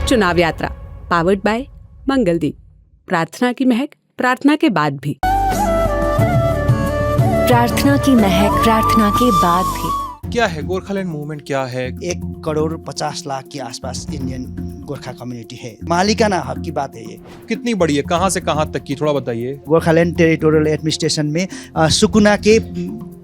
चुनाव यात्रा powered by Mangaldeep. प्रार्थना की महक प्रार्थना के बाद भी। प्रार्थना की महक प्रार्थना के बाद भी। क्या है गोरखालैंड मूवमेंट? क्या है? 1,50,00,000 के आसपास इंडियन गोरखा कम्युनिटी है। मालिकाना हक की बात है ये। कितनी बड़ी है? कहाँ से कहाँ तक की? थोड़ा बताइए। गोरखालैंड टेरिटोरियल एडमिनिस्ट्रेशन में सुकुना के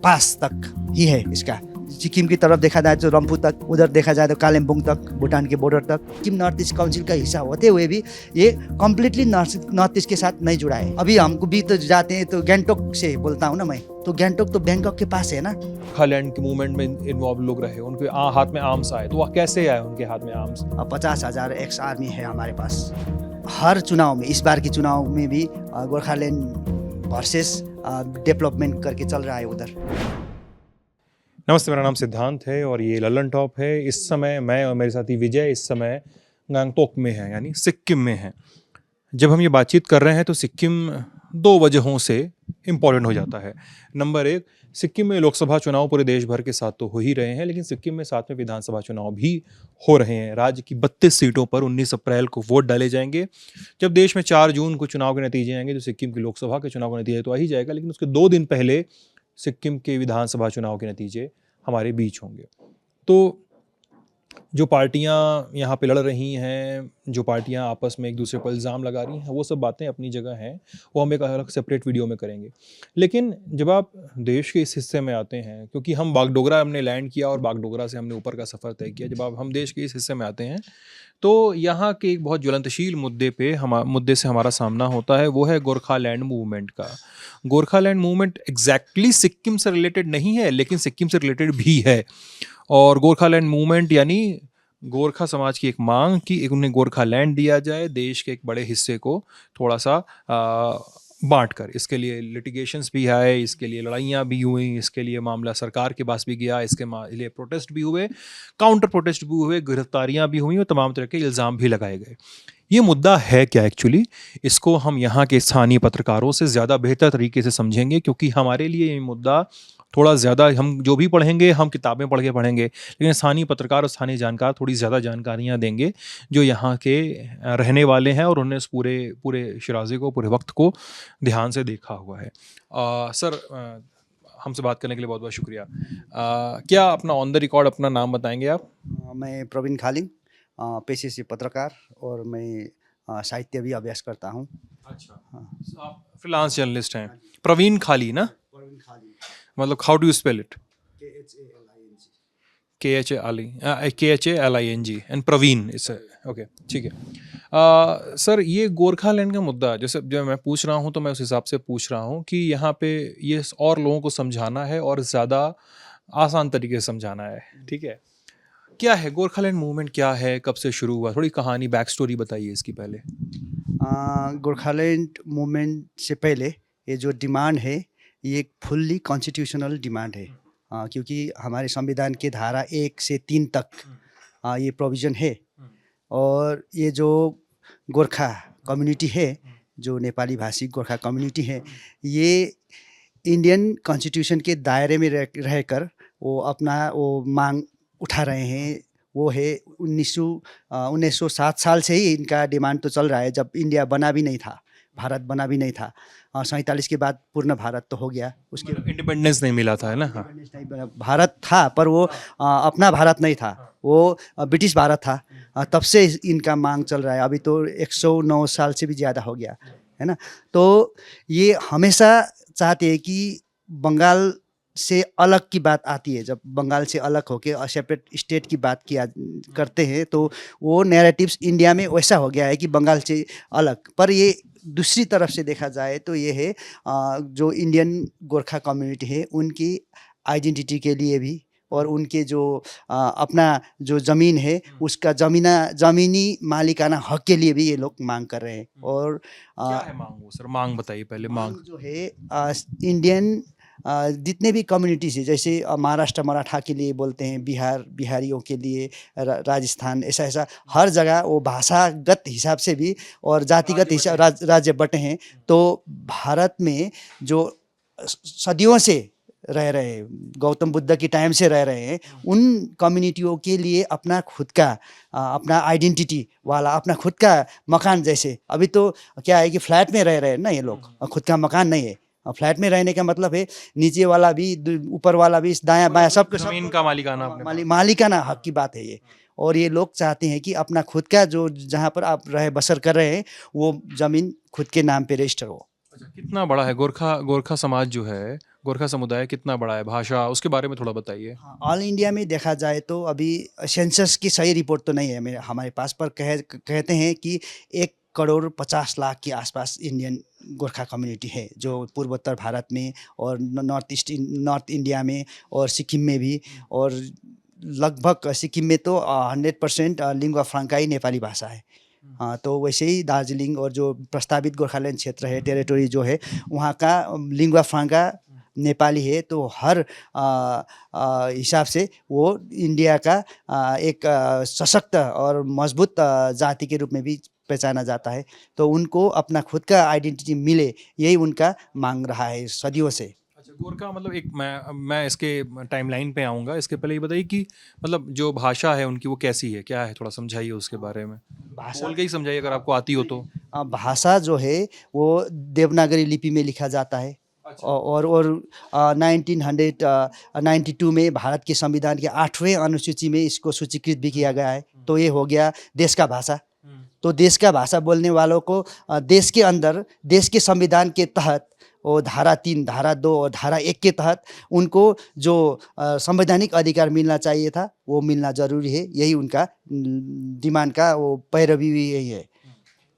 पास तक ही है इसका। सिक्किम की तरफ देखा जाए तो रम्फू तक, उधर देखा जाए तो कालिम्पोंग तक, भूटान के बॉर्डर तक। सिक्किम नॉर्थ ईस्ट काउंसिल का हिस्सा होते हुए भी ये कम्प्लीटली नॉर्थ ईस्ट के साथ नहीं जुड़ा है। अभी हमको भी तो जाते हैं तो गैंगटोक से बोलता हूँ ना मैं, तो गैंगटोक तो बैंकॉक के पास है ना। गोरखालैंड के मूवमेंट में इन्वॉल्व लोग रहे, उनके हाथ में आर्म्स आए, तो वह कैसे आए उनके हाथ में आर्म्स? 50,000 एक्स आर्मी है हमारे पास। हर चुनाव में, इस बार के चुनाव में भी गोरखालैंड वर्सेस डेवलपमेंट करके चल रहा है उधर। नमस्ते, मेरा नाम सिद्धांत है और ये ललन टॉप है। इस समय मैं और मेरे साथी विजय इस समय गैंगटोक में है, यानी सिक्किम में है। जब हम ये बातचीत कर रहे हैं तो सिक्किम दो वजहों से इम्पॉर्टेंट हो जाता है। नंबर एक, सिक्किम में लोकसभा चुनाव पूरे देश भर के साथ तो हो ही रहे हैं, लेकिन सिक्किम में साथ में विधानसभा चुनाव भी हो रहे हैं। राज्य की 32 सीटों पर 19 अप्रैल को वोट डाले जाएंगे। जब देश में 4 जून को चुनाव के नतीजे आएंगे तो सिक्किम की लोकसभा के चुनाव का नतीजा तो आ ही जाएगा, लेकिन उसके 2 दिन पहले सिक्किम के विधानसभा चुनाव के नतीजे हमारे बीच होंगे। तो जो पार्टियां यहाँ पे लड़ रही हैं, जो पार्टियां आपस में एक दूसरे पर इल्ज़ाम लगा रही हैं, वो सब बातें अपनी जगह हैं, वो हम एक अलग सेपरेट वीडियो में करेंगे। लेकिन जब आप देश के इस हिस्से में आते हैं, क्योंकि हम बागडोगरा हमने लैंड किया और बागडोगरा से हमने ऊपर का सफ़र तय किया, जब आप हम देश के इस हिस्से में आते हैं तो यहाँ के एक बहुत ज्वलंतशील मुद्दे से हमारा सामना होता है, वो है गोरखालैंड मूवमेंट का। गोरखालैंड मूवमेंट एग्जैक्टली सिक्किम से रिलेटेड नहीं है, लेकिन सिक्किम से रिलेटेड भी है। और गोरखालैंड मूवमेंट यानी गोरखा समाज की एक मांग कि उन्हें गोरखालैंड दिया जाए, देश के एक बड़े हिस्से को थोड़ा सा बांट कर। इसके लिए लिटिगेशंस भी आए, इसके लिए लड़ाइयाँ भी हुई, इसके लिए मामला सरकार के पास भी गया, इसके लिए प्रोटेस्ट भी हुए, काउंटर प्रोटेस्ट भी हुए, गिरफ्तारियाँ भी हुई और तमाम तरह के इल्ज़ाम भी लगाए गए। ये मुद्दा है क्या एक्चुअली? इसको हम यहाँ के स्थानीय पत्रकारों से ज़्यादा बेहतर तरीके से समझेंगे, क्योंकि हमारे लिए ये मुद्दा थोड़ा ज़्यादा, हम जो भी पढ़ेंगे हम किताबें पढ़ के पढ़ेंगे, लेकिन स्थानीय पत्रकार और स्थानीय जानकार थोड़ी ज़्यादा जानकारियाँ देंगे जो यहाँ के रहने वाले हैं और उन्होंने इस पूरे शराजे को, पूरे वक्त को ध्यान से देखा हुआ है। सर, हमसे बात करने के लिए बहुत बहुत शुक्रिया। क्या अपना ऑन द रिकॉर्ड अपना नाम बताएंगे आप? मैं प्रवीण खालिंग, पेशे से पत्रकार, और मैं साहित्य भी अभ्यास करता हूँ। अच्छा, आप फ्रीलांस जर्नलिस्ट हैं। प्रवीण खाली ना? प्रवीण खालिंग मतलब how do you spell it? KHALING KHALING and Praveen is okay, ठीक है। सर, ये गोरखालैंड का मुद्दा जैसे जब मैं पूछ रहा हूँ तो मैं उस हिसाब से पूछ रहा हूँ कि यहाँ पे ये और लोगों को समझाना है और ज़्यादा आसान तरीके से समझाना है, ठीक है? क्या है गोरखालैंड मूवमेंट? क्या है, कब से शुरू हुआ? थोड़ी कहानी, बैक स्टोरी बताइए इसकी पहले। गोरखालैंड मूवमेंट से पहले ये जो डिमांड है ये एक फुल्ली कॉन्स्टिट्यूशनल डिमांड है, क्योंकि हमारे संविधान के धारा 1 से 3 तक ये प्रोविज़न है। और ये जो गोरखा कम्युनिटी है, जो नेपाली भाषी गोरखा कम्युनिटी है, ये इंडियन कॉन्स्टिट्यूशन के दायरे में रहकर वो अपना मांग उठा रहे हैं। वो है 1907 साल से ही इनका डिमांड तो चल रहा है, जब इंडिया बना भी नहीं था, भारत बना भी नहीं था। 47 के बाद पूर्ण भारत तो हो गया, उसके इंडिपेंडेंस नहीं मिला था, है ना? हाँ। इंडिपेंडेंस नहीं बना, भारत था पर वो अपना भारत नहीं था, वो ब्रिटिश भारत था। तब से इनका मांग चल रहा है। अभी तो 109 साल से भी ज़्यादा हो गया है ना। तो ये हमेशा चाहते हैं कि बंगाल से अलग की बात आती है, जब बंगाल से अलग होके सेपरेट स्टेट की बात किया करते हैं तो वो नैरेटिव्स इंडिया में वैसा हो गया है कि बंगाल से अलग। पर ये दूसरी तरफ से देखा जाए तो ये है जो इंडियन गोरखा कम्युनिटी है उनकी आइडेंटिटी के लिए भी, और उनके जो अपना जो ज़मीन है उसका ज़मीनी मालिकाना हक के लिए भी ये लोग मांग कर रहे हैं। और क्या है मांग? वो सर मांग बताइए पहले। मांग जो है इंडियन जितने भी कम्युनिटीज़ है, जैसे महाराष्ट्र मराठा के लिए बोलते हैं, बिहारियों के लिए, राजस्थान, ऐसा हर जगह वो भाषागत हिसाब से भी और जातिगत हिसाब राज्य बटे हैं। तो भारत में जो सदियों से रह रहे हैं, गौतम बुद्ध के टाइम से रह रहे हैं, उन कम्युनिटियों के लिए अपना खुद का अपना आइडेंटिटी वाला अपना खुद का मकान, जैसे अभी तो क्या है कि फ्लैट में रह रहे हैं ना ये लोग, खुद का मकान नहीं है। फ्लैट में रहने का मतलब है नीचे वाला भी ऊपर वाला भी दायां बायां सबके सब जमीन का मालिकाना अपने मालिकाना हक की बात है ये। और ये लोग चाहते हैं कि अपना खुद का जो जहाँ पर आप रहे बसर कर रहे हैं वो ज़मीन खुद के नाम पे रजिस्टर हो। अच्छा, कितना बड़ा है गोरखा समाज जो है, गोरखा समुदाय कितना बड़ा है, भाषा उसके बारे में थोड़ा बताइए। ऑल इंडिया में देखा जाए तो अभी सेंसस की सही रिपोर्ट तो नहीं है मेरे हमारे पास, पर कहते हैं कि 1,50,00,000 के आसपास इंडियन गोरखा कम्युनिटी है जो पूर्वोत्तर भारत में और नॉर्थ इंडिया में और सिक्किम में भी, और लगभग सिक्किम में तो 100% लिंगुआ फ्रांका ही नेपाली भाषा है। हाँ, तो वैसे ही दार्जिलिंग और जो प्रस्तावित गोरखालैंड क्षेत्र है, टेरिटोरी जो है, वहाँ का लिंगुआ फ्रांका नेपाली है। तो हर हिसाब से वो इंडिया का एक सशक्त और मजबूत जाति के रूप में भी पहचाना जाता है। तो उनको अपना खुद का आइडेंटिटी मिले, यही उनका मांग रहा है सदियों से। अच्छा, गोरखा मतलब एक मैं इसके टाइमलाइन पे आऊँगा, इसके पहले ये बताइए कि मतलब जो भाषा है उनकी वो कैसी है, क्या है, थोड़ा समझाइए उसके बारे में। भाषा बोल के ही समझाइए अगर आपको आती हो तो। भाषा जो है वो देवनागरी लिपि में लिखा जाता है। और 1992 में भारत के संविधान के 8वें अनुसूची में इसको सूचीकृत भी किया गया है। तो ये हो गया देश का भाषा। तो देश का भाषा बोलने वालों को देश के अंदर देश के संविधान के तहत वो धारा 3, धारा 2 और धारा 1 के तहत उनको जो संवैधानिक अधिकार मिलना चाहिए था वो मिलना जरूरी है। यही उनका डिमांड का वो पैरवी यही है।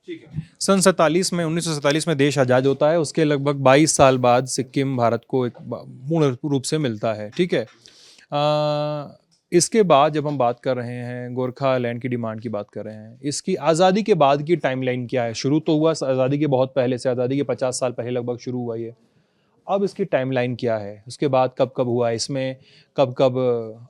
ठीक है। सन 1947 में देश आज़ाद होता है। उसके लगभग 22 साल बाद सिक्किम भारत को एक पूर्ण रूप से मिलता है। ठीक है। इसके बाद जब हम बात कर रहे हैं गोरखा लैंड की डिमांड की बात कर रहे हैं, इसकी आज़ादी के बाद की टाइमलाइन क्या है? शुरू तो हुआ आज़ादी के बहुत पहले से, आज़ादी के 50 साल पहले लगभग शुरू हुआ ये। अब इसकी टाइमलाइन क्या है? उसके बाद कब कब हुआ इसमें, कब कब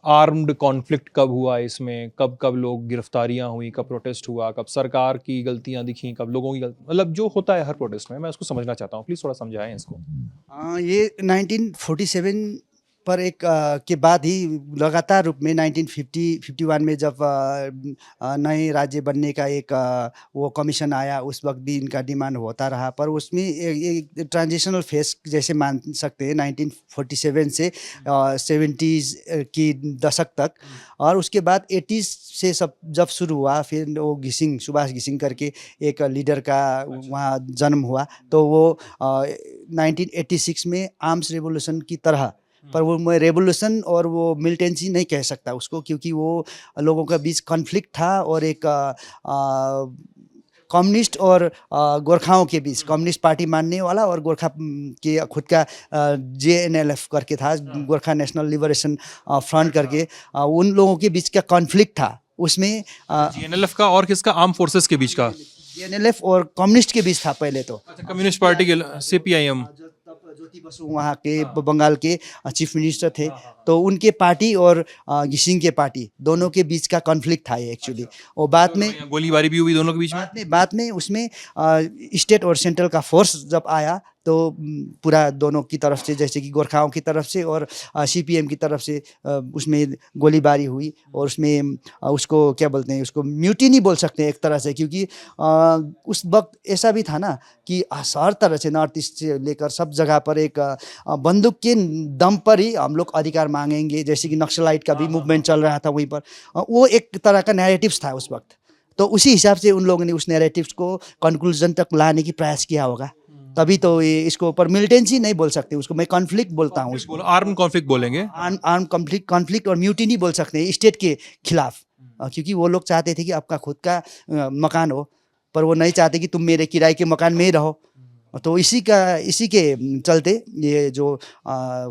आर्म्ड कॉन्फ्लिक्ट कब हुआ इसमें, कब कब लोग गिरफ्तारियां हुई, कब प्रोटेस्ट हुआ, कब सरकार की गलतियां दिखी, कब लोगों की गलती, मतलब जो होता है हर प्रोटेस्ट में, मैं उसको समझना चाहता हूँ। प्लीज़ थोड़ा समझाएं इसको। ये 1947 पर एक के बाद ही लगातार रूप में 1951 में जब नए राज्य बनने का एक वो कमीशन आया, उस वक्त भी इनका डिमांड होता रहा। पर उसमें एक ट्रांजिशनल फेज जैसे मान सकते हैं 1947 से 70s की दशक तक, और उसके बाद 80s से सब जब शुरू हुआ, फिर वो सुभाष घिसिंग करके एक लीडर का वहाँ जन्म हुआ। तो वो 1986 में आर्म्स रेवोल्यूशन की तरह, पर वो मैं रेवोल्यूशन और वो मिलिटेंसी नहीं कह सकता उसको, क्योंकि वो लोगों के बीच कॉन्फ्लिक्ट था और एक कम्युनिस्ट और गोरखाओं के बीच, कम्युनिस्ट पार्टी मानने वाला और गोरखा के खुद का JNLF करके था, गोरखा नेशनल लिबरेशन फ्रंट करके, उन लोगों के बीच का कॉन्फ्लिक्ट था। उसमें JNLF का और किसका? आर्म फोर्सेस के बीच का? JNLF और कम्युनिस्ट के बीच था पहले तो। अच्छा, कम्युनिस्ट पार्टी के CPIM। ज्योति बसु वहाँ के बंगाल के चीफ मिनिस्टर थे। तो उनके पार्टी और घिसिंग के पार्टी दोनों के बीच का कॉन्फ्लिक्ट था ये एक्चुअली। और बाद में गोलीबारी भी हुई दोनों के बीच में। बाद में उसमें स्टेट और सेंट्रल का फोर्स जब आया तो पूरा दोनों की तरफ से, जैसे कि गोरखाओं की तरफ से और CPM की तरफ से उसमें गोलीबारी हुई। और उसमें उसको क्या बोलते हैं, उसको म्यूटिनी बोल सकते हैं एक तरह से, क्योंकि उस वक्त ऐसा भी था ना कि हर तरह से नॉर्थ ईस्ट से लेकर सब जगह पर एक बंदूक के दम पर ही हम लोग अधिकार मांगेंगे, जैसे कि नक्सलाइट का भी मूवमेंट चल रहा था वहीं पर। वो एक तरह का नैरेटिव्स था उस वक्त। तो उसी हिसाब से उन लोगों ने उस नैरेटिव्स को कंक्लूजन तक लाने की प्रयास किया होगा, तभी तो ये इसको ऊपर मिलिटेंसी नहीं बोल सकते, उसको मैं कॉन्फ्लिक्ट बोलता हूँ। आर्म कॉन्फ्लिक्ट बोलेंगे, आर्म कॉन्फ्लिक्ट और म्यूटिनी बोल सकते हैं स्टेट के खिलाफ, क्योंकि वो लोग चाहते थे कि आपका खुद का मकान हो, पर वो नहीं चाहते कि तुम मेरे किराए के मकान में ही रहो। तो इसी के चलते ये जो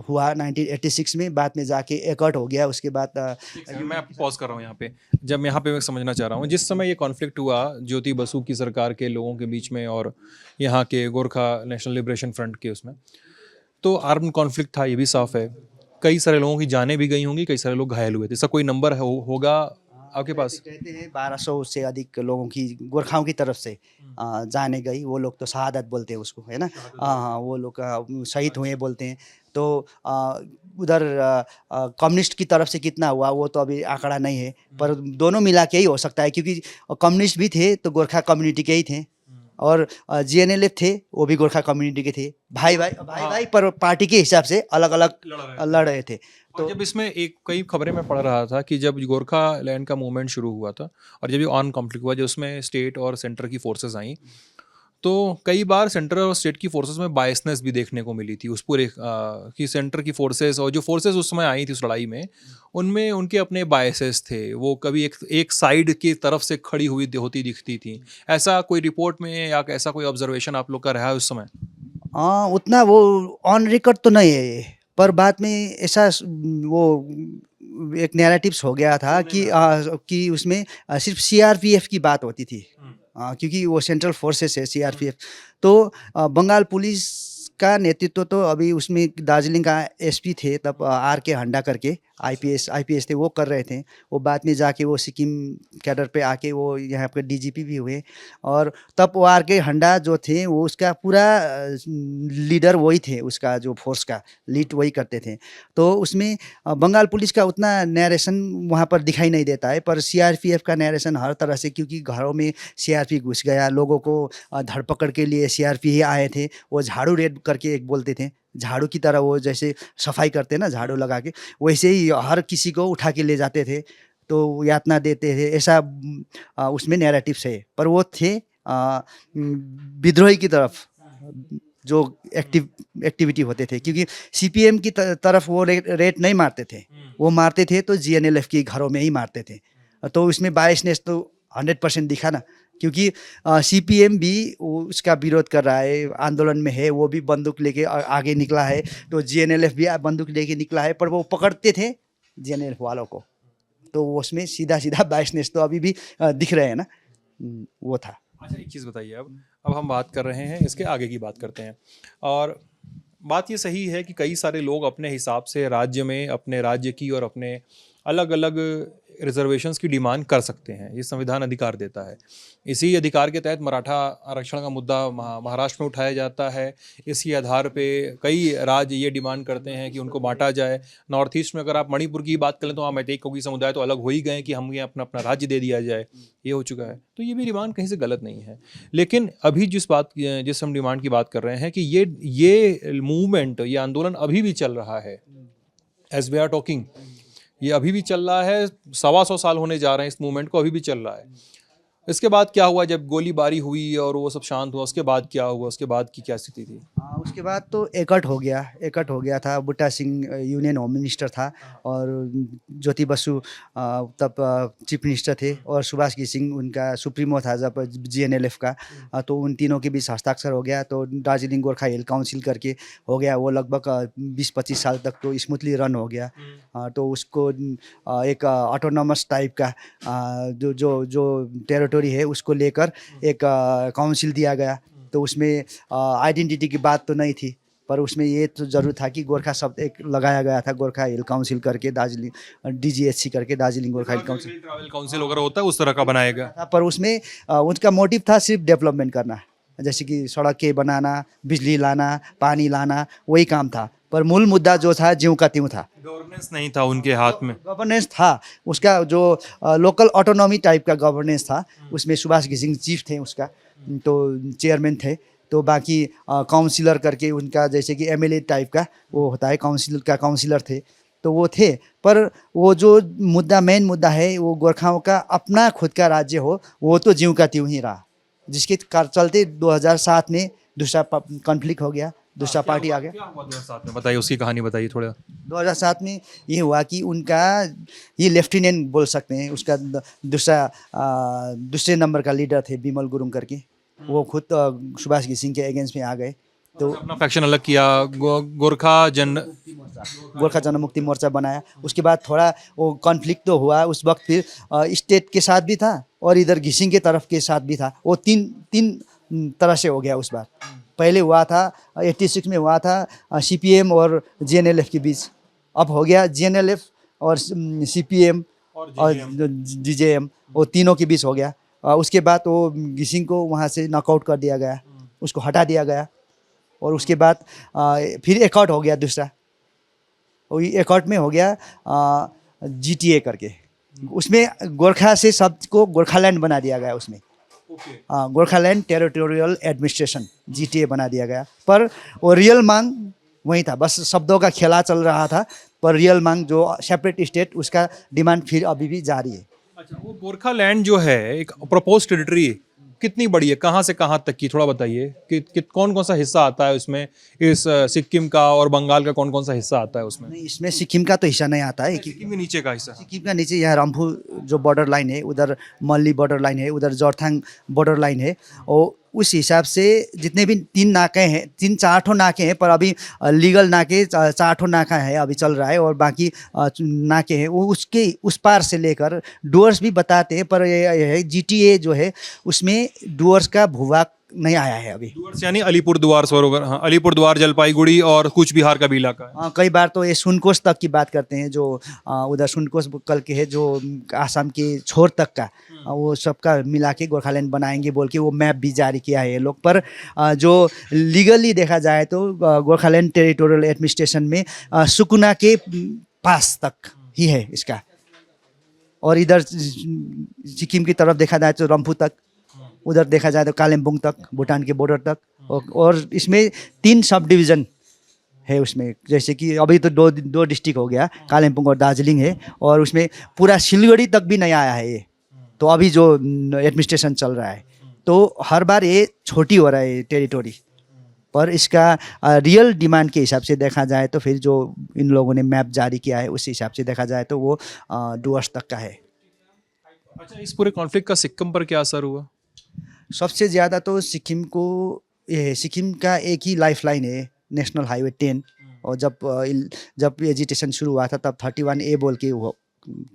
हुआ 1986 में, बाद में जाके एकॉर्ड हो गया। उसके बाद मैं आपको पॉज कर रहा हूँ यहाँ पे। जब यहाँ पे मैं समझना चाह रहा हूँ, जिस समय ये कॉन्फ्लिक्ट हुआ ज्योति बसु की सरकार के लोगों के बीच में और यहाँ के गोरखा नेशनल लिबरेशन फ्रंट के, उसमें तो आर्म कॉन्फ्लिक्ट था, ये भी साफ है। कई सारे लोगों की जानें भी गई होंगी, कई सारे लोग घायल हुए थे। इसका कोई नंबर होगा आपके पास? कहते हैं 1200 से अधिक लोगों की गोरखाओं की तरफ से जाने गई। वो लोग तो शहादत बोलते हैं उसको, है ना। हाँ, वो लोग शहीद हुए बोलते हैं। तो उधर कम्युनिस्ट की तरफ से कितना हुआ वो तो अभी आंकड़ा नहीं है, पर दोनों मिला के ही हो सकता है, क्योंकि कम्युनिस्ट भी थे तो गोरखा कम्युनिटी के ही थे, और जीएनएलएफ थे वो भी गोरखा कम्युनिटी के थे, भाई भाई पर पार्टी के हिसाब से अलग अलग लड़ रहे थे। तो जब इसमें एक कई खबरें में पढ़ रहा था कि जब गोरखा लैंड का मूवमेंट शुरू हुआ था और जब ये ऑन कॉन्फ्लिक्ट हुआ, जब उसमें स्टेट और सेंटर की फोर्सेस आई, तो कई बार सेंटर और स्टेट की फोर्सेस में बायसनेस भी देखने को मिली थी उस पूरे कि सेंटर की फोर्सेस और जो फोर्सेस उस समय आई थी उस लड़ाई में, उनमें उनके अपने बायसेस थे, वो कभी एक साइड की तरफ से खड़ी हुई होती दिखती थी। ऐसा कोई रिपोर्ट में या ऐसा कोई ऑब्जर्वेशन आप लोग का रहा है उस समय? उतना वो ऑन रिकॉर्ड तो नहीं है ये, पर बाद में ऐसा वो एक नैरेटिव्स हो गया था कि उसमें सिर्फ सीआरपीएफ की बात होती थी, क्योंकि वो सेंट्रल फोर्सेस है सीआरपीएफ। तो बंगाल पुलिस का नेतृत्व तो अभी उसमें दार्जिलिंग का एसपी थे तब, आर के हंडा करके आईपीएस थे, वो कर रहे थे। वो बाद में जाके वो सिक्किम कैडर पे आके वो यहाँ पे डीजीपी भी हुए, और तब वो आर के हंडा जो थे वो उसका पूरा लीडर वही थे, उसका जो फोर्स का लीड वही करते थे। तो उसमें बंगाल पुलिस का उतना नैरेशन वहाँ पर दिखाई नहीं देता है, पर सीआरपीएफ का नैरेशन हर तरह से, क्योंकि घरों में सीआरपी घुस गया, लोगों को धरपकड़ के लिए सीआरपी ही आए थे। वो झाड़ू रेड करके एक बोलते थे, झाड़ू की तरह वो जैसे सफाई करते ना झाड़ू लगा के, वैसे ही हर किसी को उठा के ले जाते थे, तो यातना देते थे, ऐसा उसमें नैरेटिव्स है। पर वो थे विद्रोही की तरफ जो एक्टिविटी होते थे, क्योंकि सीपीएम की तरफ वो रेट नहीं मारते थे, वो मारते थे तो जीएनएलएफ के घरों में ही मारते थे। तो उसमें बायसनेस तो 100% दिखा ना, क्योंकि सीपीएम भी उसका विरोध कर रहा है, आंदोलन में है, वो भी बंदूक लेके आगे निकला है, तो जीएनएलएफ भी बंदूक लेके निकला है, पर वो पकड़ते थे जीएनएलएफ वालों को, तो उसमें सीधा सीधा बायसनेस तो अभी भी दिख रहे हैं ना, वो था। अच्छा, एक चीज़ बताइए, अब हम बात कर रहे हैं, इसके आगे की बात करते हैं। और बात ये सही है कि कई सारे लोग अपने हिसाब से राज्य में अपने राज्य की और अपने अलग अलग रिजर्वेशंस की डिमांड कर सकते हैं, ये संविधान अधिकार देता है। इसी अधिकार के तहत मराठा आरक्षण का मुद्दा महाराष्ट्र में उठाया जाता है। इसी आधार पे कई राज्य ये डिमांड करते हैं कि उनको बांटा जाए। नॉर्थ ईस्ट में अगर आप मणिपुर की बात करें तो वहाँ मैतेई कुकी समुदाय तो अलग हो ही गए कि हम ये अपना अपना राज्य दे दिया जाए, ये हो चुका है। तो ये भी डिमांड कहीं से गलत नहीं है, लेकिन अभी जिस हम डिमांड की बात कर रहे हैं कि ये मूवमेंट, ये आंदोलन अभी भी चल रहा है, एज वी आर टॉकिंग, ये अभी भी चल रहा है। 125 साल होने जा रहे हैं इस मूवमेंट को, अभी भी चल रहा है। इसके बाद क्या हुआ जब गोलीबारी हुई और वो सब शांत हुआ, उसके बाद क्या हुआ, उसके बाद की क्या स्थिति थी? उसके बाद तो एकट हो गया था। बुट्टा सिंह यूनियन होम मिनिस्टर था, और ज्योति बसु तब चीफ मिनिस्टर थे, और सुभाष घी सिंह उनका सुप्रीमो था जब जीएनएलएफ का। तो उन तीनों के बीच हस्ताक्षर हो गया, तो दार्जिलिंग गोरखा हिल काउंसिल करके हो गया। वो लगभग 20-25 साल तक तो स्मूथली रन हो गया। तो उसको एक ऑटोनॉमस टाइप का जो टेरिटरी है उसको लेकर एक काउंसिल दिया गया। तो उसमें आइडेंटिटी की बात तो नहीं थी, पर उसमें ये तो जरूर था कि गोरखा शब्द एक लगाया गया था, गोरखा हिल काउंसिल करके, दार्जिलिंग डीजीएचसी करके, दार्जिलिंग गोरखा हिल काउंसिल, ट्रैवल काउंसिल वगैरह होता है उस तरह का बनाएगा। पर उसमें उनका मोटिव था सिर्फ डेवलपमेंट करना, जैसे कि सड़कें बनाना, बिजली लाना, पानी लाना, वही काम था। पर मूल मुद्दा जो था ज्यों का त्यों था, गवर्नेंस नहीं था उनके हाथ में। गवर्नेंस था उसका, जो लोकल ऑटोनॉमी टाइप का गवर्नेंस था। उसमें सुभाष घी सिंह चीफ थे, उसका तो चेयरमैन थे। तो बाकी काउंसिलर करके उनका, जैसे कि एमएलए टाइप का वो होता है, काउंसिलर थे, तो वो थे। पर वो जो मेन मुद्दा है, वो गोरखाओं का अपना खुद का राज्य हो, वो तो ज्यों का त्यों ही रहा, जिसके चलते 2007 में दूसरा कॉन्फ्लिक्ट हो गया, दूसरा पार्टी आ गया। क्या हुआ 2007 में, बताइए उसकी कहानी बताइए थोड़ा। 2007 में ये हुआ कि उनका ये लेफ्टिनेंट बोल सकते हैं, उसका दूसरे नंबर का लीडर थे बिमल गुरुंग करके, वो खुद सुभाष घी सिंह के अगेंस्ट में आ गए। तो अपना फैक्शन अलग किया, गोरखा जनमुक्ति मोर्चा बनाया। उसके बाद थोड़ा वो कॉन्फ्लिक्ट तो हुआ उस वक्त, फिर स्टेट के साथ भी था और इधर घी सिंह के तरफ के साथ भी था। वो तीन तरह से हो गया उस बार। पहले हुआ था 86 में हुआ था सीपीएम और जीएनएलएफ के बीच, अब हो गया जीएनएलएफ और सीपीएम और जीजेएम, वो तीनों के बीच हो गया। उसके बाद वो घी सिंह को वहाँ से नॉकआउट कर दिया गया, उसको हटा दिया गया। और उसके बाद फिर एक आउट हो गया दूसरा, और एक और में हो गया GTA करके, उसमें गोरखा से शब्द को गोरखालैंड बना दिया गया उसमें। गोरखालैंड टेरिटोरियल एडमिनिस्ट्रेशन GTA बना दिया गया, पर वो रियल मांग वही था, बस शब्दों का खेला चल रहा था, पर रियल मांग जो सेपरेट स्टेट उसका डिमांड फिर अभी भी जारी है। अच्छा, वो गोरखालैंड जो है एक प्रपोज टेरिटरी कितनी बड़ी है, कहाँ से कहाँ तक की, थोड़ा बताइए कि कौन कौन सा हिस्सा आता है उसमें, इस सिक्किम का और बंगाल का कौन कौन सा हिस्सा आता है उसमें? नहीं, इसमें सिक्किम का तो हिस्सा नहीं आता है, सिक्किम के नीचे का हिस्सा। सिक्किम का नीचे यहाँ रम्फू जो बॉर्डर लाइन है, उधर मल्ली बॉर्डर लाइन है, उधर जोरथांग बॉर्डर लाइन है, और उस हिसाब से जितने भी 3 नाके हैं, 3-4 नाके हैं, पर अभी लीगल नाके 4 नाका है अभी चल रहा है, और बाकी नाके हैं वो उसके उस पार से लेकर डुअर्स भी बताते हैं, पर ये GTA जो है उसमें डुअर्स का भूभाग नहीं आया है अभी। डुअर्स यानी अलीपुरद्वार सरोवर, हाँ, अलीपुरद्वार, जलपाईगुड़ी और कूच बिहार का भी इलाका है। कई बार तो ये सुनकोश तक की बात करते हैं, जो उधर सुनकोश कल के है, जो आसाम के छोर तक का, वो सबका मिला के गोरखालैंड बनाएंगे बोल के वो मैप भी जारी किया है ये लोग। पर जो लीगली देखा जाए तो गोरखालैंड टेरिटोरियल एडमिनिस्ट्रेशन में सुकुना के पास तक ही है इसका, और इधर सिक्किम की तरफ देखा जाए तो रम्फू तक, उधर देखा जाए तो कालिम्पोंग तक, भूटान के बॉर्डर तक, और इसमें 3 सब डिवीज़न है उसमें, जैसे कि अभी तो दो डिस्ट्रिक्ट हो गया, कालिम्पोंग और दार्जिलिंग है, और उसमें पूरा सिलगढ़ी तक भी नहीं आया है ये, तो अभी जो एडमिनिस्ट्रेशन चल रहा है, तो हर बार ये छोटी हो रहा है टेरिटोरी, पर इसका रियल डिमांड के हिसाब से देखा जाए तो फिर जो इन लोगों ने मैप जारी किया है उस हिसाब से देखा जाए तो वो डुअर्स तक का है। अच्छा, इस पूरे कॉन्फ्लिक्ट का सिक्किम पर क्या असर हुआ? सबसे ज़्यादा तो सिक्किम को ये है, सिक्किम का एक ही लाइफ लाइन है नेशनल हाईवे 10, और जब एजिटेशन शुरू हुआ था तब 31A बोल के वो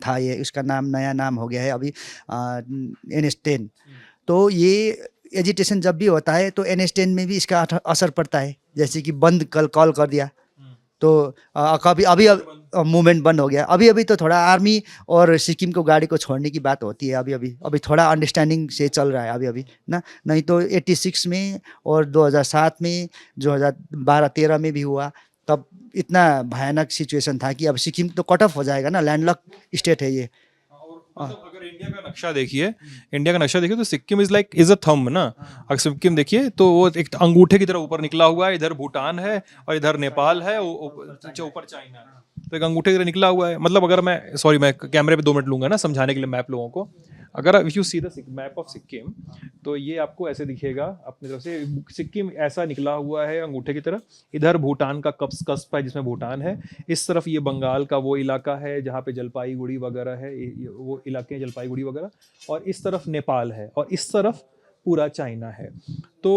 था, ये उसका नया नाम हो गया है अभी NH10। तो ये एजिटेशन जब भी होता है तो NH10 में भी इसका असर पड़ता है, जैसे कि बंद कॉल कर दिया तो कभी अभी मूवमेंट बंद हो गया, अभी तो थोड़ा आर्मी और सिक्किम को गाड़ी को छोड़ने की बात होती है, अभी थोड़ा अंडरस्टैंडिंग से चल रहा है अभी ना, नहीं तो 86 में और 2007 में 2012-13 में भी हुआ, तब इतना भयानक सिचुएशन था कि अब सिक्किम तो कट ऑफ हो जाएगा ना, लैंडलॉक स्टेट है ये। मतलब अगर इंडिया का नक्शा देखिए तो सिक्किम इज अ थंब ना, अगर सिक्किम देखिए तो वो एक अंगूठे की तरह ऊपर निकला हुआ है, इधर भूटान है और इधर नेपाल है, ऊपर चाइना है, तो एक अंगूठे की तरह निकला हुआ है। मतलब अगर मैं कैमरे पे 2 मिनट लूंगा ना समझाने के लिए मैप लोगों को, अगर if you see the map of Sikkim तो ये आपको ऐसे दिखेगा अपनी तरफ से, सिक्किम ऐसा निकला हुआ है अंगूठे की तरह, इधर भूटान का कस्प है जिसमें भूटान है, इस तरफ ये बंगाल का वो इलाका है जहाँ पे जलपाईगुड़ी वगैरह है, वो इलाके हैं जलपाईगुड़ी वगैरह, और इस तरफ नेपाल है और इस तरफ पूरा चाइना है। तो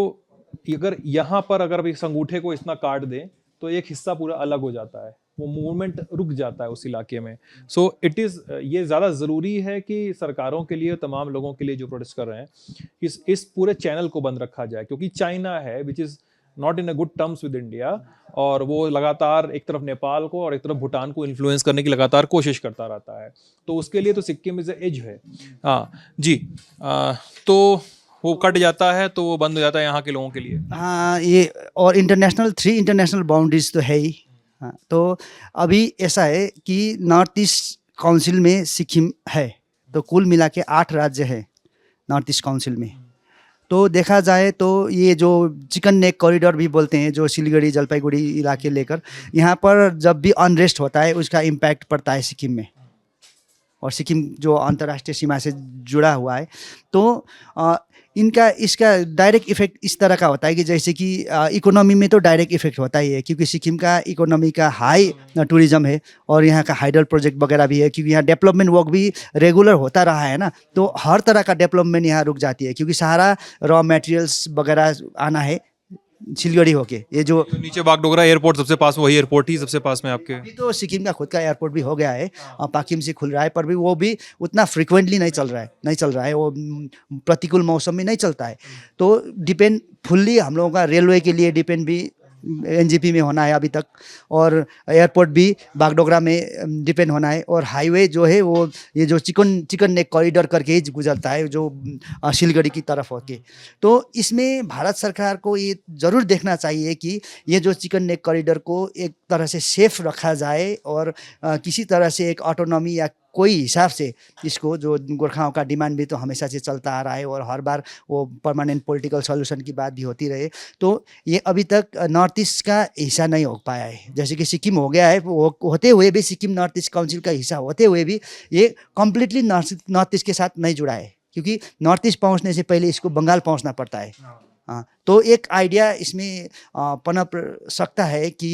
अगर यहाँ पर अगर इस अंगूठे को इतना काट दें तो एक हिस्सा पूरा अलग हो जाता है, वो मूवमेंट रुक जाता है उस इलाके में। सो इट इज़ ये ज़्यादा ज़रूरी है कि सरकारों के लिए, तमाम लोगों के लिए जो प्रोटेस्ट कर रहे हैं, इस पूरे चैनल को बंद रखा जाए, क्योंकि चाइना है which is not in a good terms with India, और वो लगातार एक तरफ नेपाल को और एक तरफ भूटान को इन्फ्लुएंस करने की लगातार कोशिश करता रहता है, तो उसके लिए तो सिक्किम इज़ एज है। हाँ जी, तो वो कट जाता है तो वो बंद हो जाता है यहाँ के लोगों के लिए। हाँ, ये और 3 इंटरनेशनल बाउंड्रीज तो है ही। हाँ, तो अभी ऐसा है कि नॉर्थ ईस्ट काउंसिल में सिक्किम है, तो कुल मिला के 8 राज्य है नॉर्थ ईस्ट काउंसिल में। तो देखा जाए तो ये जो चिकन नेक कॉरिडोर भी बोलते हैं, जो सिलीगुड़ी जलपाईगुड़ी इलाके लेकर, यहाँ पर जब भी अनरेस्ट होता है उसका इम्पैक्ट पड़ता है सिक्किम में, और सिक्किम जो अंतर्राष्ट्रीय सीमा से जुड़ा हुआ है, तो इसका डायरेक्ट इफेक्ट इस तरह का होता है कि जैसे कि इकोनॉमी में तो डायरेक्ट इफेक्ट होता ही है, क्योंकि सिक्किम का इकोनॉमी का हाई टूरिज्म है, और यहाँ का हाइडल प्रोजेक्ट वगैरह भी है, क्योंकि यहाँ डेवलपमेंट वर्क भी रेगुलर होता रहा है ना, तो हर तरह का डेवलपमेंट यहाँ रुक जाती है, क्योंकि सारा रॉ मटेरियल्स वगैरह आना है सिलगढ़ी होके। ये जो नीचे बागडोगरा एयरपोर्ट सबसे पास, वही एयरपोर्ट ही सबसे पास में आपके। अभी तो सिक्किम का खुद का एयरपोर्ट भी हो गया है, पाकिम से खुल रहा है, पर भी वो भी उतना फ्रिक्वेंटली नहीं चल रहा है, वो प्रतिकूल मौसम में नहीं चलता है। तो डिपेंड फुल्ली हम लोगों का रेलवे के लिए डिपेंड भी एनजीपी में होना है अभी तक, और एयरपोर्ट भी बागडोगरा में डिपेंड होना है, और हाईवे जो है वो ये जो चिकन नेक कॉरिडोर करके ही गुजरता है जो सिलगड़ी की तरफ होके। तो इसमें भारत सरकार को ये ज़रूर देखना चाहिए कि ये जो चिकन नेक कॉरिडोर को एक तरह से सेफ रखा जाए, और किसी तरह से एक ऑटोनॉमी या कोई हिसाब से इसको, जो गोरखाओं का डिमांड भी तो हमेशा से चलता आ रहा है और हर बार वो परमानेंट पॉलिटिकल सॉल्यूशन की बात भी होती रहे, तो ये अभी तक नॉर्थ ईस्ट का हिस्सा नहीं हो पाया है। जैसे कि सिक्किम हो गया है, वो होते हुए भी, सिक्किम नॉर्थ ईस्ट काउंसिल का हिस्सा होते हुए भी ये कम्प्लीटली नॉर्थ ईस्ट के साथ नहीं जुड़ा है, क्योंकि नॉर्थ ईस्ट पहुँचने से पहले इसको बंगाल पहुँचना पड़ता है। हाँ, तो एक आइडिया इसमें पनप सकता है कि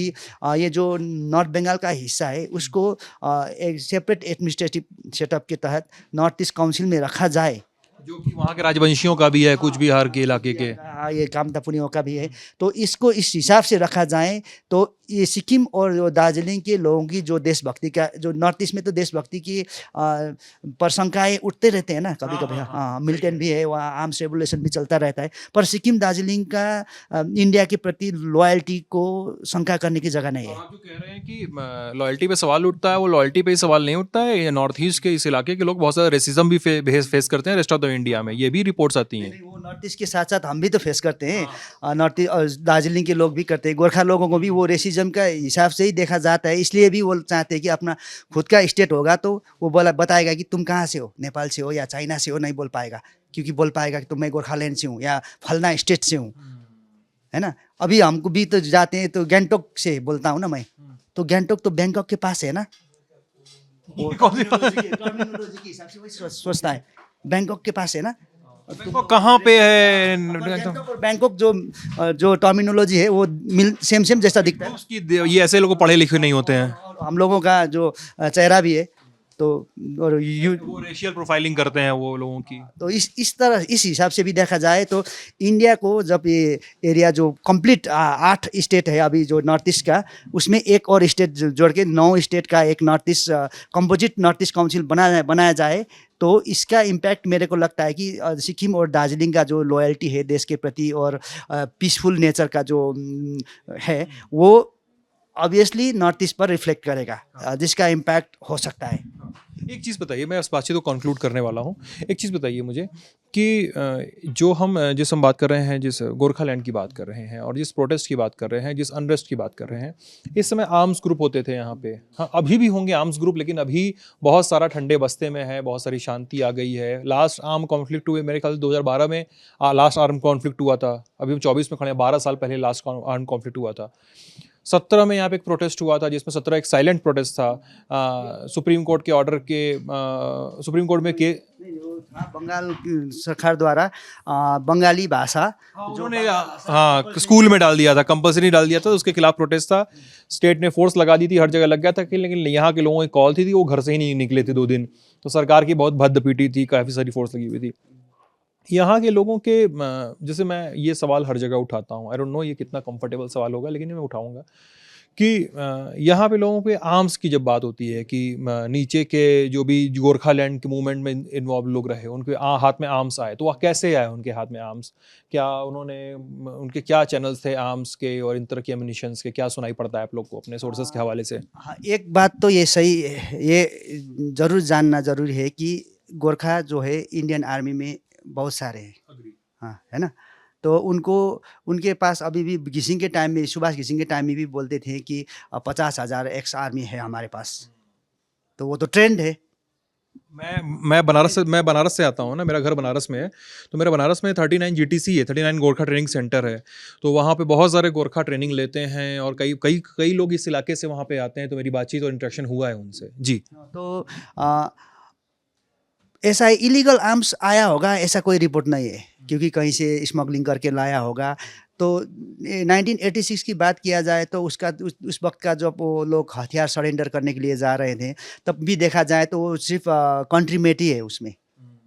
ये जो नॉर्थ बंगाल का हिस्सा है उसको एक सेपरेट एडमिनिस्ट्रेटिव सेटअप के तहत नॉर्थ ईस्ट काउंसिल में रखा जाए, जो कि वहाँ के राजवंशियों का भी है, कुछ बिहार के इलाके के। हाँ, ये कामतापुनियों का भी है। तो इसको इस हिसाब से रखा जाए तो ये सिक्किम और जो दार्जिलिंग के लोगों की जो देशभक्ति का, जो नॉर्थ ईस्ट में तो देशभक्ति की प्रशंकाएँ उठते रहते हैं ना कभी कभी। हाँ, मिलिटेंट भी है वहाँ, आर्म्स रेवोल्यूशन भी चलता रहता है, पर सिक्किम दार्जिलिंग का इंडिया के प्रति लॉयल्टी को शंका करने की जगह नहीं है। आप जो कह रहे हैं कि लॉयल्टी पे सवाल उठता है, वो लॉयल्टी पे ही सवाल नहीं उठता है। नॉर्थ ईस्ट के इस इलाके के लोग बहुत सारा रेसिज्म भी फेस करते हैं रेस्ट ऑफ द इंडिया में, ये भी रिपोर्ट्स आती हैं। वो नॉर्थ ईस्ट के साथ साथ हम भी तो फेस करते हैं, नॉर्थ ईस्ट दार्जिलिंग के लोग भी करते हैं, गोरखा लोगों को भी वो रेसिज्म का हिसाब से ही देखा जाता है। इसलिए भी वो चाहते हैं कि अपना खुद का स्टेट होगा तो वो बताएगा कि तुम कहाँ से हो, नेपाल से हो या चाइना से हो, नहीं बोल पाएगा, क्योंकि बोल पाएगा कि तो मैं गोरखालैंड से हूँ या फलना स्टेट से हूँ, है ना। अभी हमको भी तो जाते हैं तो गैंगटोक से बोलता हूँ ना मैं, तो गैंगटोक तो बैंकॉक के पास है ना, टर्मिनोलॉजी के हिसाब से वही सोचता है, बैंकॉक के पास है ना। बैंकॉक कहाँ पे है? बैंकॉक जो टर्मिनोलॉजी है वो सेम जैसा दिखता है। उसकी ये ऐसे लोग पढ़े लिखे नहीं होते हैं, और हम लोगों का जो चेहरा भी है तो, और वो रेशियल प्रोफाइलिंग करते हैं वो लोगों की। तो इस तरह इस हिसाब से भी देखा जाए तो इंडिया को जब ये एरिया जो कंप्लीट 8 स्टेट है अभी जो नॉर्थ ईस्ट का, उसमें एक और स्टेट जोड़ के 9 स्टेट का एक north east composite north east council बनाया जाए, तो इसका इम्पैक्ट मेरे को लगता है कि सिक्किम और दार्जिलिंग का जो लॉयल्टी है देश के प्रति और पीसफुल नेचर का जो है वो ऑब्वियसली नॉर्थ ईस्ट पर रिफ्लेक्ट करेगा, जिसका इम्पैक्ट हो सकता है। एक चीज़ बताइए, मैं इस बातचीत को कंक्लूड करने वाला हूँ। एक चीज़ बताइए मुझे कि जो जिस हम बात कर रहे हैं, जिस गोरखालैंड की बात कर रहे हैं और जिस प्रोटेस्ट की बात कर रहे हैं, जिस अनरेस्ट की बात कर रहे हैं, इस समय आर्म्स ग्रुप होते थे यहाँ पे। हाँ, अभी भी होंगे आर्म्स ग्रुप, लेकिन अभी बहुत सारा ठंडे बस्ते में है, बहुत सारी शांति आ गई है। लास्ट आर्म कॉन्फ्लिक्ट हुए मेरे ख्याल से 2012 में लास्ट आर्म कॉन्फ्लिक्ट हुआ था। अभी हम 24 में खड़े हैं, 12 साल पहले लास्ट आर्म कॉन्फ्लिक्ट हुआ था। 17 में यहाँ पे एक प्रोटेस्ट हुआ था, जिसमें 17 एक साइलेंट प्रोटेस्ट था। सुप्रीम कोर्ट के ऑर्डर के सुप्रीम कोर्ट में के बंगाल सरकार द्वारा बंगाली भाषा उन्होंने स्कूल में डाल दिया था, कंपल्सरी डाल दिया था, तो उसके खिलाफ प्रोटेस्ट था। स्टेट ने फोर्स लगा दी थी, हर जगह लग गया था कि, लेकिन यहाँ के लोगों की कॉल थी वो घर से ही नहीं निकले थे 2 दिन, तो सरकार की बहुत भद्द पीटी थी, काफ़ी सारी फोर्स लगी हुई थी। यहाँ के लोगों के, जैसे मैं ये सवाल हर जगह उठाता हूँ, आई डोंट नो ये कितना कंफर्टेबल सवाल होगा, लेकिन मैं उठाऊंगा कि यहाँ पे लोगों पे आर्म्स की जब बात होती है कि नीचे के जो भी गोरखालैंड के मूवमेंट में इन्वॉल्व लोग रहे, उनके हाथ में आर्म्स आए, तो वह कैसे आए उनके हाथ में आर्म्स? क्या उनके क्या चैनल्स थे आर्म्स के और इन तरह के एमिनिशंस के? क्या सुनाई पड़ता है आप लोग को अपने सोर्सेज के हवाले से? हाँ, एक बात तो ये सही, ये ज़रूर जानना ज़रूरी है कि गोरखा जो है इंडियन आर्मी में बहुत सारे हैं, हाँ, है ना। तो उनके पास अभी भी घिसिंग के टाइम में, सुभाष घिसिंग के टाइम में भी बोलते थे कि 50,000 एक्स आर्मी है हमारे पास, तो वो तो ट्रेंड है। मैं बनारस से आता हूँ ना, मेरा घर बनारस में है, तो मेरा बनारस में 39 GTC है, 39 गोरखा ट्रेनिंग सेंटर है, तो वहाँ पे बहुत सारे गोरखा ट्रेनिंग लेते हैं और कई लोग इस इलाके से वहाँ पे आते हैं, तो मेरी बातचीत और इंटरेक्शन हुआ है उनसे जी। तो ऐसा इलीगल आर्म्स आया होगा ऐसा कोई रिपोर्ट नहीं है, क्योंकि कहीं से स्मगलिंग करके लाया होगा। तो 1986 की बात किया जाए तो उस वक्त का जब वो लोग हथियार सरेंडर करने के लिए जा रहे थे, तब भी देखा जाए तो वो सिर्फ कंट्रीमेट ही है उसमें,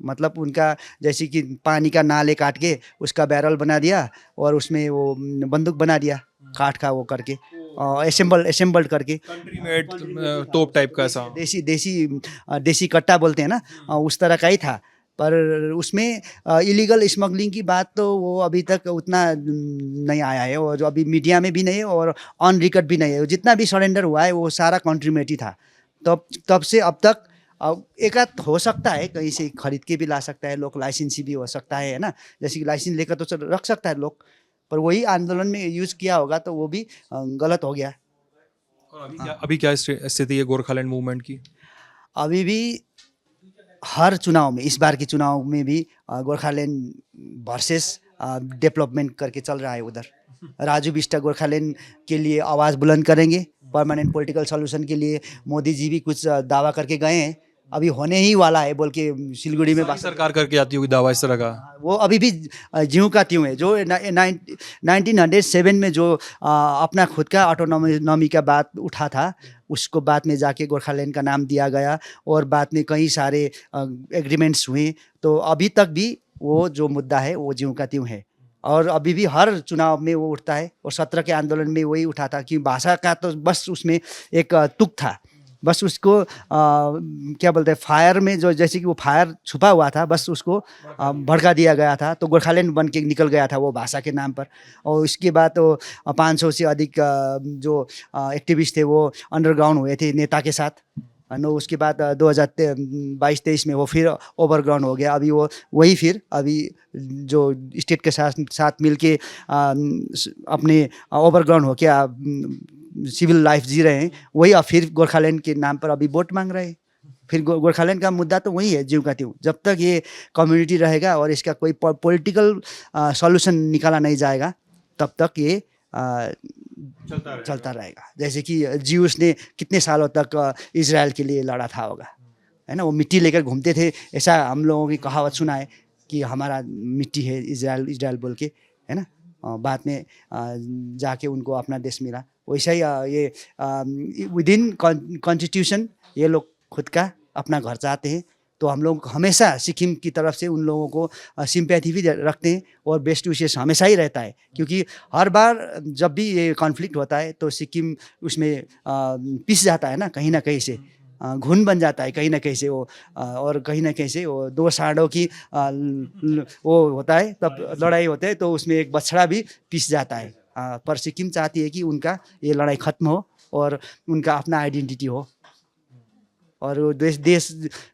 मतलब उनका जैसे कि पानी का नाले काट के उसका बैरल बना दिया और उसमें वो बंदूक बना दिया काठ का वो करके, असेंबल्ड करके, तोप टाइप का, ऐसा देसी कट्टा बोलते हैं ना, उस तरह का ही था। पर उसमें इलीगल स्मगलिंग की बात तो वो अभी तक उतना नहीं आया है, और जो अभी मीडिया में भी नहीं है और ऑन रिकॉर्ड भी नहीं है। जितना भी सरेंडर हुआ है वो सारा कॉन्ट्रीमेटी था। तब से अब तक एक आध हो सकता है, कहीं से खरीद के भी ला सकता है लोग, लाइसेंसी भी हो सकता है ना, जैसे कि लाइसेंस लेकर तो रख सकता है लोग, पर वही आंदोलन में यूज़ किया होगा तो वो भी गलत हो गया। और अभी क्या स्थिति है गोरखालैंड मूवमेंट की? अभी भी हर चुनाव में, इस बार के चुनाव में भी गोरखालैंड वर्सेस डेवलपमेंट करके चल रहा है उधर। राजू बिष्ट गोरखालैंड के लिए आवाज़ बुलंद करेंगे, परमानेंट पॉलिटिकल सॉल्यूशन के लिए मोदी जी भी कुछ दावा करके गए हैं, अभी होने ही वाला है बोल के सिलगुड़ी में सारी सरकार करके जाती होगी दावा इस तरह का। वो अभी भी ज्यों का त्यों है। जो 1907 में जो अपना खुद का ऑटोनॉमी का बात उठा था, उसको बाद में जाके गोरखालैंड का नाम दिया गया और बाद में कई सारे एग्रीमेंट्स हुए। तो अभी तक भी वो जो मुद्दा है वो ज्यों का त्यों है, और अभी भी हर चुनाव में वो उठता है। और 17 के आंदोलन में वही उठा था कि भाषा का तो बस उसमें एक तुक था, बस उसको क्या बोलते हैं, फायर में जो, जैसे कि वो फायर छुपा हुआ था, बस उसको भड़का दिया गया था, तो गोरखालैंड बन के निकल गया था वो भाषा के नाम पर। और उसके बाद तो 500 से अधिक जो एक्टिविस्ट थे वो अंडरग्राउंड हुए थे नेता के साथ। नो, उसके बाद 2022-23 में वो फिर ओवरग्राउंड हो गया। अभी वो वही फिर अभी जो स्टेट के साथ मिलके अपने ओवरग्राउंड हो क्या सिविल लाइफ जी रहे हैं, वही अब फिर गोरखालैंड के नाम पर अभी वोट मांग रहे हैं। फिर गोरखालैंड का मुद्दा तो वही है ज्यों का त्यों। जब तक ये कम्युनिटी रहेगा और इसका कोई पॉलिटिकल सॉल्यूशन निकाला नहीं जाएगा, तब तक ये चलता रहेगा। जैसे कि ज्यूस ने कितने सालों तक इजराइल के लिए लड़ा था होगा, है ना, वो मिट्टी लेकर घूमते थे, ऐसा हम लोगों की कहावत सुना है कि हमारा मिट्टी है इजराइल बोल के, है ना। बाद में जाके उनको अपना देश मिला। वैसा ही ये विदिन कॉन्स्टिट्यूशन ये लोग खुद का अपना घर चाहते हैं। तो हम लोग हमेशा सिक्किम की तरफ से उन लोगों को सिंपैथी भी रखते हैं और बेस्ट विशेष हमेशा ही रहता है, क्योंकि हर बार जब भी ये कॉन्फ्लिक्ट होता है तो सिक्किम उसमें पिस जाता है ना, कहीं ना कहीं से घुन बन जाता है, कहीं ना कहीं से वो और कहीं ना कहीं से वो दो सांडों की वो होता है, तब लड़ाई होते है तो उसमें एक बछड़ा भी पिस जाता है। पर सिक्किम चाहती है कि उनका ये लड़ाई खत्म हो और उनका अपना आइडेंटिटी हो, और वो देश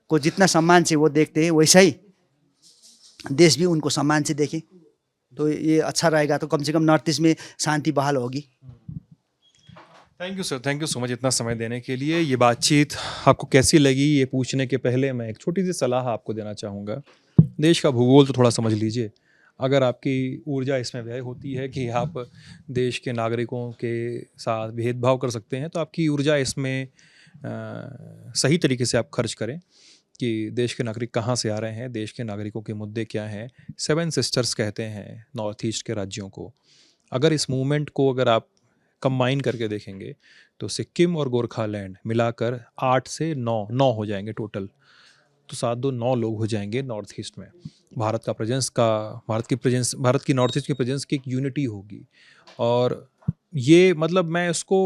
को जितना सम्मान से वो देखते हैं वैसा ही देश भी उनको सम्मान से देखे, तो ये अच्छा रहेगा। तो कम से कम नॉर्थ ईस्ट में शांति बहाल होगी। Thank you sir, thank you so much इतना समय देने के लिए। ये बातचीत आपको कैसी लगी ये पूछने के पहले मैं एक छोटी सी सलाह आपको देना चाहूँगा। देश का भूगोल तो थोड़ा समझ लीजिए। अगर आपकी ऊर्जा इसमें व्यय होती है कि आप देश के नागरिकों के साथ भेदभाव कर सकते हैं, तो आपकी ऊर्जा इसमें सही तरीके से आप खर्च करें कि देश के नागरिक कहाँ से आ रहे हैं, देश के नागरिकों के मुद्दे क्या हैं। 7 सिस्टर्स कहते हैं नॉर्थ ईस्ट के राज्यों को। अगर इस मूवमेंट को अगर आप कंबाइन करके देखेंगे तो सिक्किम और गोरखालैंड मिलाकर 8 से 9 हो जाएंगे टोटल, तो 7 2 9 लोग हो जाएंगे नॉर्थ ईस्ट में। भारत की नॉर्थ ईस्ट की प्रेजेंस की एक यूनिटी होगी। और ये मतलब मैं इसको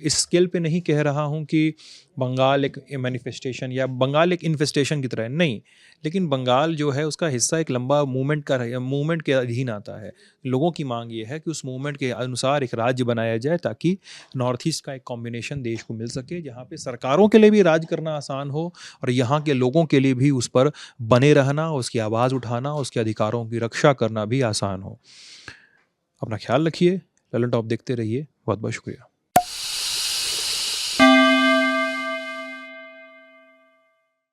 इस स्केल पे नहीं कह रहा हूँ कि बंगाल एक मैनिफेस्टेशन या बंगाल एक इन्फेस्टेशन की तरह है, नहीं, लेकिन बंगाल जो है उसका हिस्सा एक लंबा मूवमेंट के अधीन आता है। लोगों की मांग ये है कि उस मूवमेंट के अनुसार एक राज्य बनाया जाए ताकि नॉर्थ ईस्ट का एक कॉम्बिनेशन देश को मिल सके, जहाँ पे सरकारों के लिए भी राज करना आसान हो और यहाँ के लोगों के लिए भी उस पर बने रहना, उसकी आवाज़ उठाना, उसके अधिकारों की रक्षा करना भी आसान हो। अपना ख्याल रखिए, ललन टॉप देखते रहिए। बहुत बहुत शुक्रिया।